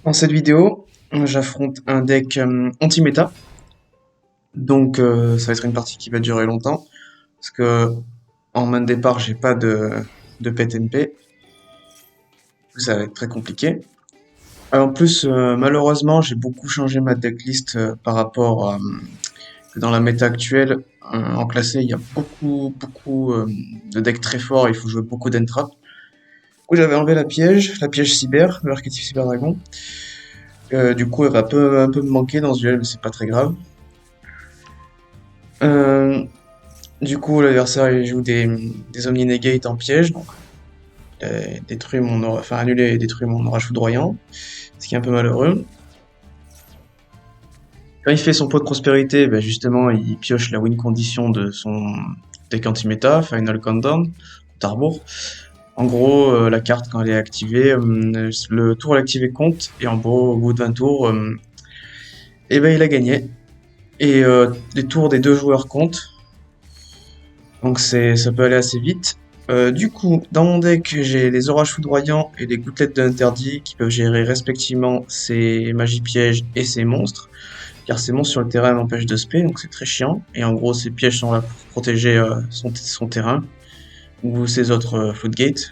Dans cette vidéo, j'affronte un deck anti-méta, donc ça va être une partie qui va durer longtemps, parce que en main de départ, j'ai pas de pet NP, ça va être très compliqué. En plus, malheureusement, j'ai beaucoup changé ma decklist par rapport à que dans la méta actuelle. En classé, il y a beaucoup de decks très forts, il faut jouer beaucoup d'entrap. Du coup, j'avais enlevé la piège cyber, l'archétype cyber dragon. Du coup, elle va un peu me manquer dans ce duel, mais c'est pas très grave. Euh, Du coup, l'adversaire il joue des Omni-Negate en piège, donc enfin annuler et détruire mon orage foudroyant, ce qui est un peu malheureux. Quand il fait son pot de prospérité, ben justement, il pioche la win condition de son deck anti-méta, Final Countdown, Tarbour. En gros, la carte, quand elle est activée, le tour à l'activer compte, et en gros, au bout de 20 tours, et ben, il a gagné. Et les tours des deux joueurs comptent, donc ça peut aller assez vite. Du coup, dans mon deck, j'ai les orages foudroyants et les gouttelettes de l'interdit qui peuvent gérer respectivement ses magies pièges et ses monstres. Car ces monstres sur le terrain m'empêchent de spé, donc c'est très chiant. Et en gros, ces pièges sont là pour protéger son terrain ou ses autres floodgates.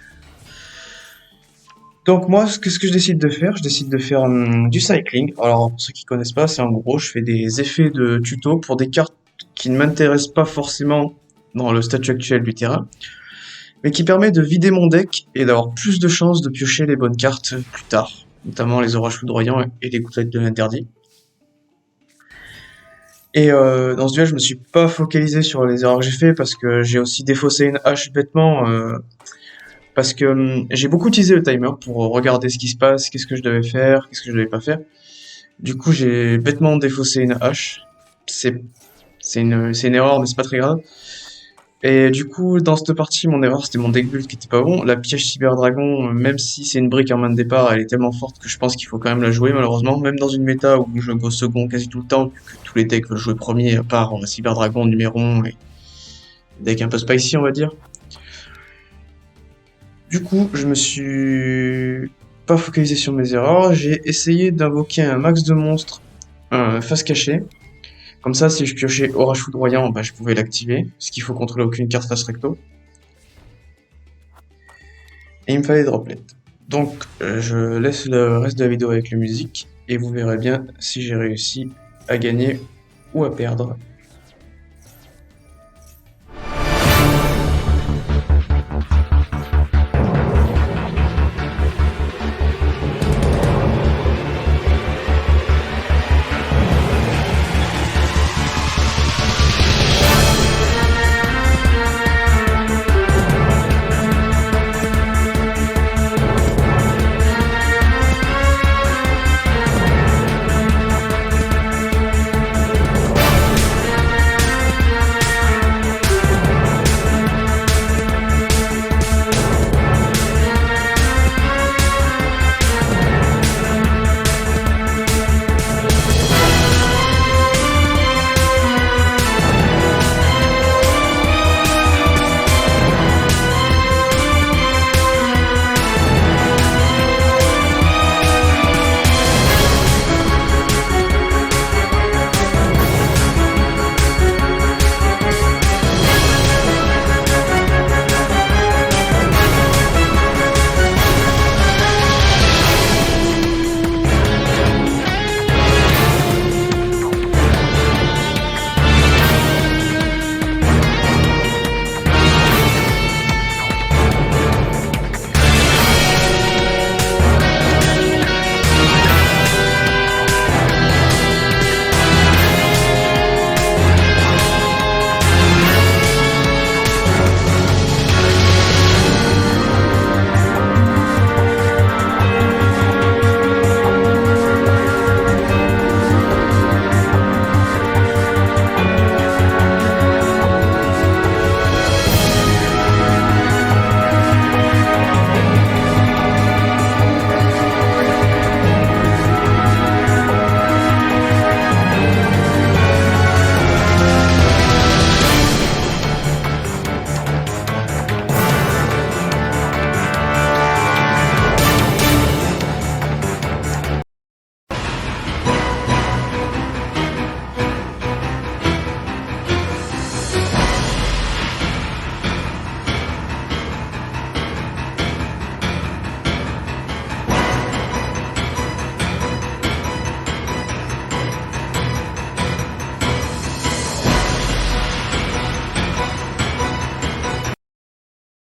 Donc moi, ce que je décide de faire, je décide de faire du cycling. Alors pour ceux qui connaissent pas, c'est en gros, je fais des effets de tuto pour des cartes qui ne m'intéressent pas forcément dans le statut actuel du terrain, mais qui permet de vider mon deck et d'avoir plus de chances de piocher les bonnes cartes plus tard, notamment les orages foudroyants et les gouttelettes de l'interdit. Et dans ce duel, je me suis pas focalisé sur les erreurs que j'ai fait parce que j'ai aussi défaussé une hache bêtement, parce que j'ai beaucoup utilisé le timer pour regarder ce qui se passe, qu'est-ce que je devais faire, qu'est-ce que je devais pas faire. Du coup, j'ai bêtement défaussé une hache. C'est c'est une erreur, mais c'est pas très grave. Et du coup, dans cette partie, mon erreur, c'était mon deck build qui était pas bon. La piège cyber dragon, même si c'est une brique en main de départ, elle est tellement forte que je pense qu'il faut quand même la jouer, malheureusement. Même dans une méta où je go second quasi tout le temps, vu que tous les decks veulent jouer premier, à part cyber dragon, numéron et deck un peu spicy, on va dire. Du coup, je me suis pas focalisé sur mes erreurs. J'ai essayé d'invoquer un max de monstres face cachée. Comme ça, si je piochais orage foudroyant, bah, je pouvais l'activer, parce qu'il faut contrôler aucune carte face recto. Et il me fallait droplet. Donc je laisse le reste de la vidéo avec la musique et vous verrez bien si j'ai réussi à gagner ou à perdre.